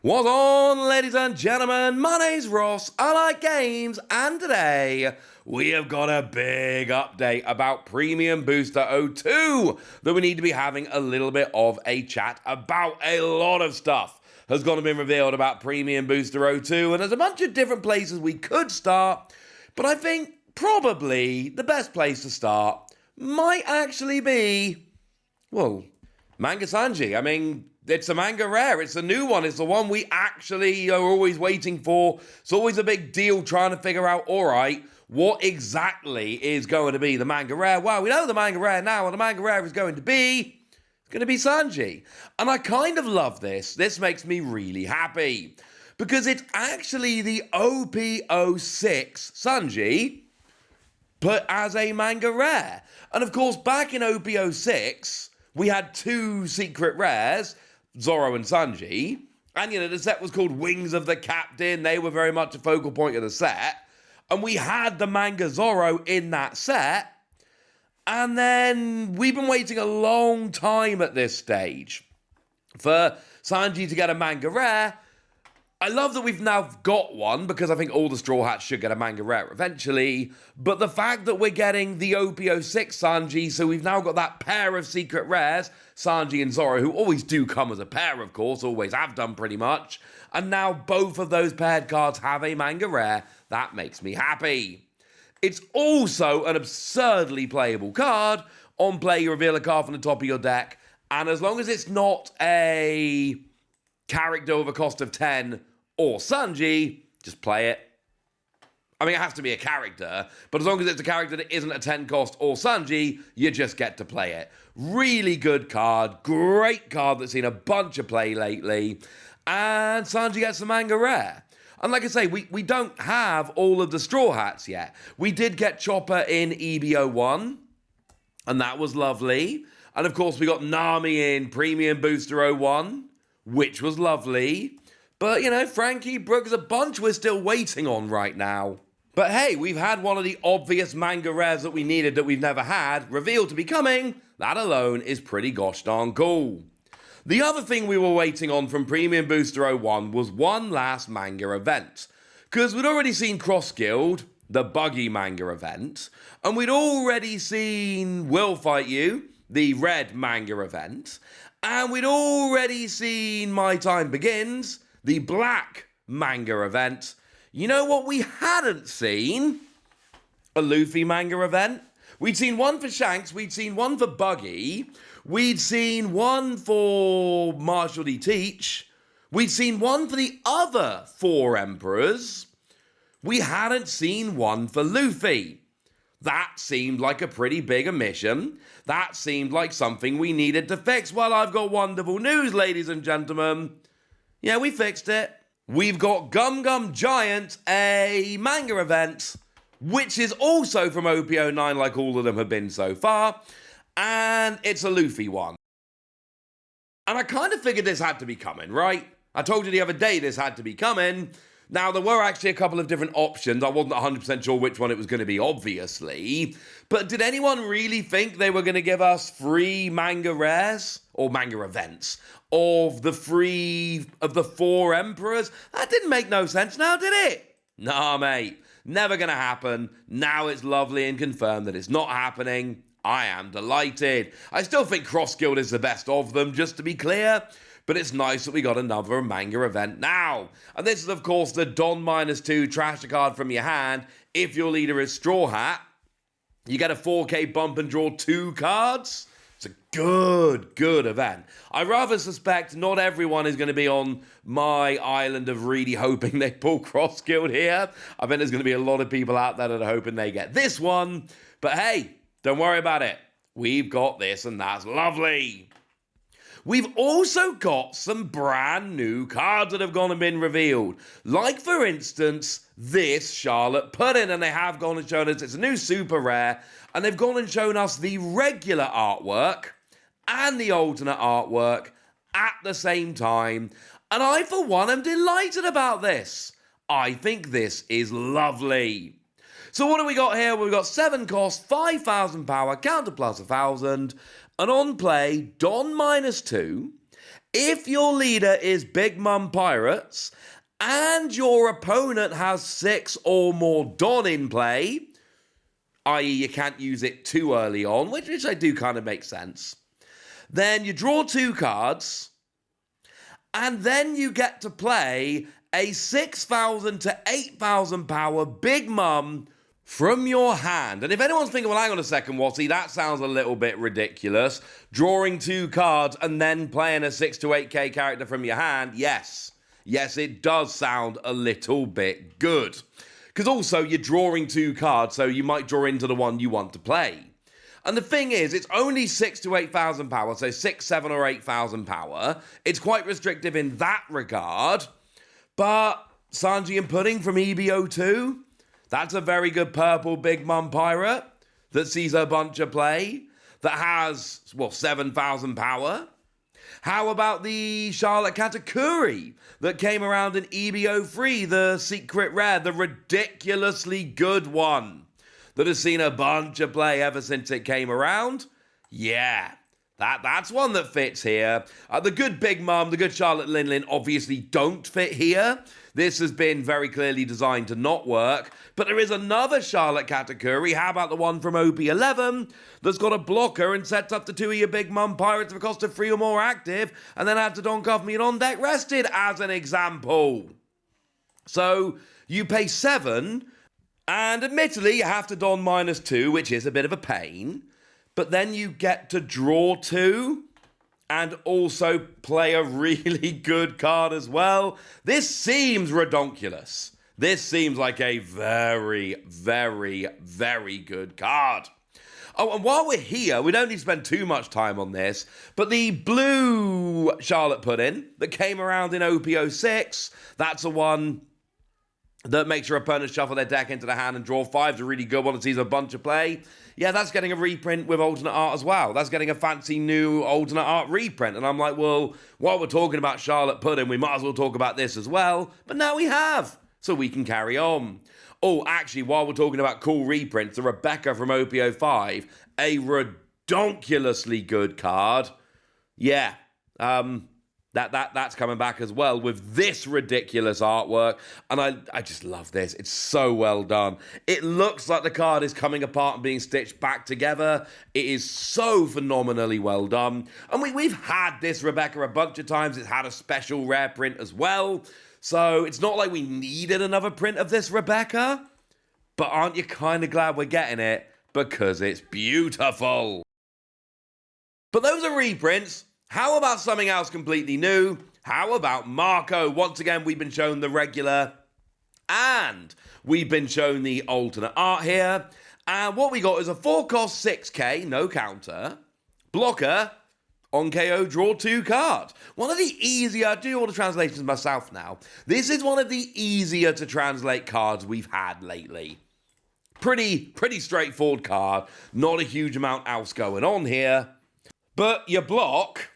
What's on, ladies and gentlemen? My name's Ross, I like games, and today we have got a big update about Premium Booster 02 that we need to be having a little bit of a chat about. A lot of stuff has gone and been revealed about Premium Booster 02, and there's a bunch of different places we could start, but I think probably the best place to start might actually be, well, Manga Sanji. I mean, it's a manga rare. It's a new one. It's the one we actually are always waiting for. It's always a big deal trying to figure out, all right, what exactly is going to be the manga rare? Well, we know the manga rare now, and the manga rare is going to be Sanji. And I kind of love this. This makes me really happy because it's actually the OP-06 Sanji, but as a manga rare. And of course, back in OP-06, we had two secret rares, Zoro and Sanji, and the set was called Wings of the Captain. They were very much a focal point of the set, and we had the manga Zoro in that set, and then we've been waiting a long time at this stage for Sanji to get a manga rare. I love that we've now got one, because I think all the Straw Hats should get a manga rare eventually, but the fact that we're getting the OP-06 Sanji, so we've now got that pair of secret rares, Sanji and Zoro, who always do come as a pair, of course, always have done pretty much, and now both of those paired cards have a manga rare. That makes me happy. It's also an absurdly playable card. On play, you reveal a card from the top of your deck, and as long as it's not a character with a cost of 10 or Sanji, just play it. I mean, it has to be a character, but as long as it's a character that isn't a 10 cost or Sanji, you just get to play it. Really good card, great card that's seen a bunch of play lately, and Sanji gets the manga rare. And like I say, we don't have all of the Straw Hats yet. We did get Chopper in EB01, and that was lovely. And of course, we got Nami in Premium Booster 01, which was lovely. But, Frankie, Brooks, a bunch we're still waiting on right now. But hey, we've had one of the obvious manga rares that we needed that we've never had revealed to be coming. That alone is pretty gosh darn cool. The other thing we were waiting on from Premium Booster 01 was one last manga event. Because we'd already seen Cross Guild, the Buggy manga event, and we'd already seen Will Fight You, the Red manga event, and we'd already seen My Time Begins, the Black manga event. You know what we hadn't seen? A Luffy manga event. We'd seen one for Shanks, we'd seen one for Buggy, we'd seen one for Marshall D. Teach, we'd seen one for the other four Emperors. We hadn't seen one for Luffy. That seemed like a pretty big omission. That seemed like something we needed to fix. Well, I've got wonderful news, ladies and gentlemen. Yeah, we fixed it. We've got Gum Gum Giant, a manga event, which is also from OP-09 like all of them have been so far, and it's a Luffy one. And I kind of figured this had to be coming, right? I told you the other day this had to be coming. Now, there were actually a couple of different options. I wasn't 100% sure which one it was going to be, obviously. But did anyone really think they were going to give us free manga rares, or manga events, of the four Emperors? That didn't make no sense now, did it? Nah, mate. Never going to happen. Now it's lovely and confirmed that it's not happening. I am delighted. I still think Cross Guild is the best of them, just to be clear. But it's nice that we got another manga event now. And this is, of course, the Don -2 trash a card from your hand. If your leader is Straw Hat, you get a 4K bump and draw 2 cards. It's a good event. I rather suspect not everyone is going to be on my island of really hoping they pull Cross Guild here. I think there's going to be a lot of people out there that are hoping they get this one. But hey, don't worry about it. We've got this, and that's lovely. We've also got some brand new cards that have gone and been revealed. Like, for instance, this Charlotte Pudding, and they have gone and shown us it's a new super rare, and they've gone and shown us the regular artwork and the alternate artwork at the same time. And I, for one, am delighted about this. I think this is lovely. So what do we got here? We've got 7 cost, 5,000 power, counter plus 1,000, and on play, Don -2, If your leader is Big Mum Pirates and your opponent has 6 or more Don in play, i.e. you can't use it too early on, which I do kind of make sense, then you draw 2 cards, and then you get to play a 6,000 to 8,000 power Big Mum from your hand. And if anyone's thinking, well, hang on a second, Watty, that sounds a little bit ridiculous. Drawing 2 cards and then playing a 6 to 8k character from your hand, yes. Yes, it does sound a little bit good. Because also, you're drawing 2 cards, so you might draw into the one you want to play. And the thing is, it's only 6 to 8,000 power, so 6, 7, or 8,000 power. It's quite restrictive in that regard. But Sanji and Pudding from PRB-02, that's a very good purple Big Mum Pirate that sees a bunch of play, that has, well, 7,000 power. How about the Charlotte Katakuri that came around in PRB-03, the secret rare, the ridiculously good one that has seen a bunch of play ever since it came around? Yeah, that's one that fits here. The good Big Mum, the good Charlotte Linlin obviously don't fit here. This has been very clearly designed to not work. But there is another Charlotte Katakuri. How about the one from OP11 that's got a blocker and sets up to 2 of your Big Mum Pirates for a cost of 3 or more active, and then adds a Don Cuffmeat on deck rested as an example. So you pay 7, and admittedly you have to Don -2, which is a bit of a pain. But then you get to draw 2 and also play a really good card as well. This seems redonkulous. This seems like a very, very, very good card. Oh, and while we're here, we don't need to spend too much time on this, but the blue Charlotte Pudding that came around in OP06, that's a one that makes your opponent shuffle their deck into the hand and draw 5. It's a really good one that sees a bunch of play. Yeah, that's getting a reprint with alternate art as well. That's getting a fancy new alternate art reprint. And I'm like, well, while we're talking about Charlotte Pudding, we might as well talk about this as well. But now we have, so we can carry on. Oh, actually, while we're talking about cool reprints, the Rebecca from OP05, a redonkulously good card. Yeah, That's coming back as well with this ridiculous artwork. And I just love this. It's so well done. It looks like the card is coming apart and being stitched back together. It is so phenomenally well done. And we've had this Rebecca a bunch of times. It's had a special rare print as well. So it's not like we needed another print of this Rebecca. But aren't you kind of glad we're getting it? Because it's beautiful. But those are reprints. How about something else completely new? How about Marco? Once again, we've been shown the regular and we've been shown the alternate art here. And what we got is a 4-cost 6k, no counter, blocker, on KO, draw 2 cards. One of the easier, I do all the translations myself now. This is one of the easier to translate cards we've had lately. Pretty straightforward card. Not a huge amount else going on here. But you block.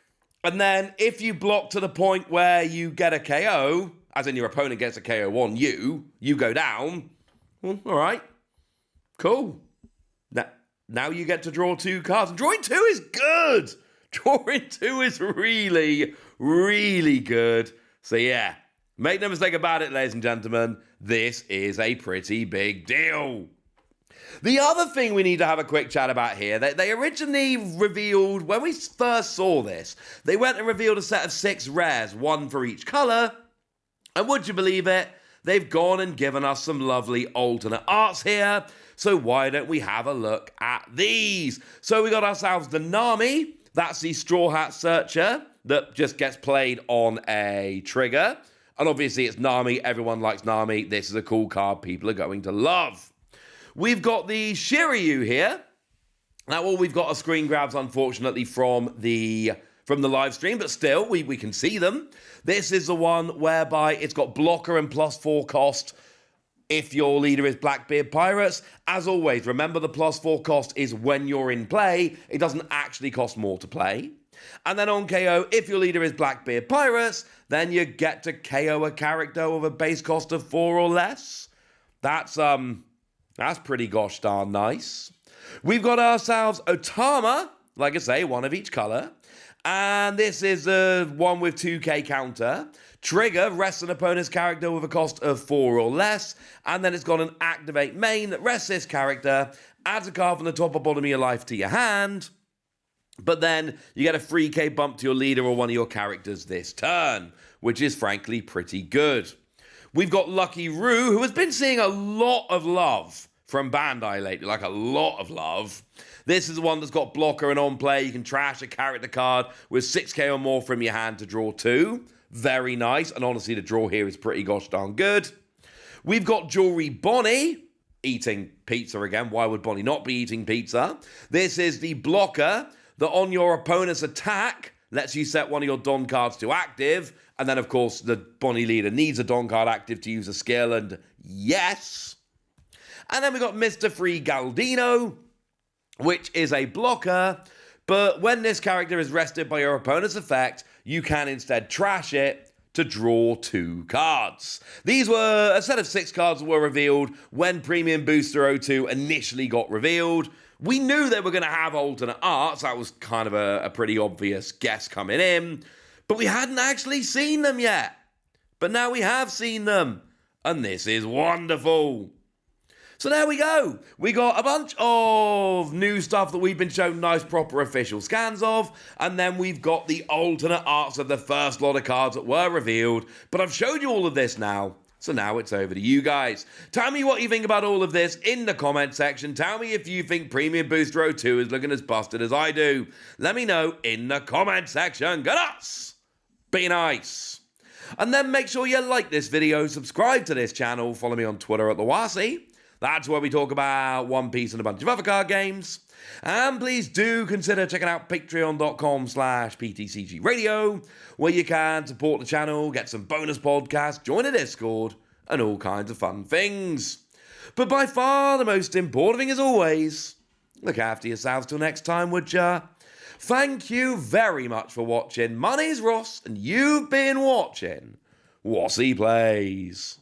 And then if you block to the point where you get a KO, as in your opponent gets a KO on you, you go down, well, all right, cool. Now you get to draw 2 cards. And drawing 2 is good. Drawing 2 is really, really good. So yeah, make no mistake about it, ladies and gentlemen, this is a pretty big deal. The other thing we need to have a quick chat about here, they originally revealed, when we first saw this, they went and revealed a set of 6 rares, 1 for each colour, and would you believe it, they've gone and given us some lovely alternate arts here, so why don't we have a look at these? So we got ourselves the Nami, that's the Straw Hat Searcher, that just gets played on a trigger, and obviously it's Nami, everyone likes Nami, this is a cool card people are going to love. We've got the Shiryu here. Now, all we've got are screen grabs, unfortunately, from the live stream, but still, we can see them. This is the one whereby it's got blocker and +4 cost if your leader is Blackbeard Pirates. As always, remember the +4 cost is when you're in play. It doesn't actually cost more to play. And then on KO, if your leader is Blackbeard Pirates, then you get to KO a character with a base cost of 4 or less. That's pretty gosh darn nice. We've got ourselves Otama, like I say, 1 of each colour. And this is one with 2k counter. Trigger rests an opponent's character with a cost of 4 or less, and then it's got an activate main that rests this character, adds a card from the top or bottom of your life to your hand, but then you get a 3k bump to your leader or one of your characters this turn, which is frankly pretty good. We've got Lucky Roo, who has been seeing a lot of love from Bandai lately, like a lot of love. This is the one that's got blocker and on play. You can trash a character card with 6k or more from your hand to draw 2. Very nice, and honestly, the draw here is pretty gosh darn good. We've got Jewelry Bonnie, eating pizza again. Why would Bonnie not be eating pizza? This is the blocker that on your opponent's attack lets you set one of your Don cards to active, and then, of course, the Bonnie leader needs a Don card active to use a skill, and yes. And then we've got Mr. Free Galdino, which is a blocker, but when this character is rested by your opponent's effect, you can instead trash it to draw 2 cards. These were a set of 6 cards that were revealed when Premium Booster 02 initially got revealed. We knew they were going to have alternate arts. That was kind of a pretty obvious guess coming in, but we hadn't actually seen them yet. But now we have seen them, and this is wonderful. So there we go. We got a bunch of new stuff that we've been shown nice proper official scans of, and then we've got the alternate arts of the first lot of cards that were revealed, but I've showed you all of this now, so now it's over to you guys. Tell me what you think about all of this in the comment section. Tell me if you think Premium Booster 02 is looking as busted as I do. Let me know in the comment section. Go nuts! Be nice. And then make sure you like this video, subscribe to this channel, follow me on Twitter at TheWasi. That's where we talk about One Piece and a bunch of other card games. And please do consider checking out patreon.com/PTCG Radio, where you can support the channel, get some bonus podcasts, join a Discord, and all kinds of fun things. But by far the most important thing, as always, look after yourselves till next time, would ya? Thank you very much for watching. My name's Ross, and you've been watching Wasi Plays.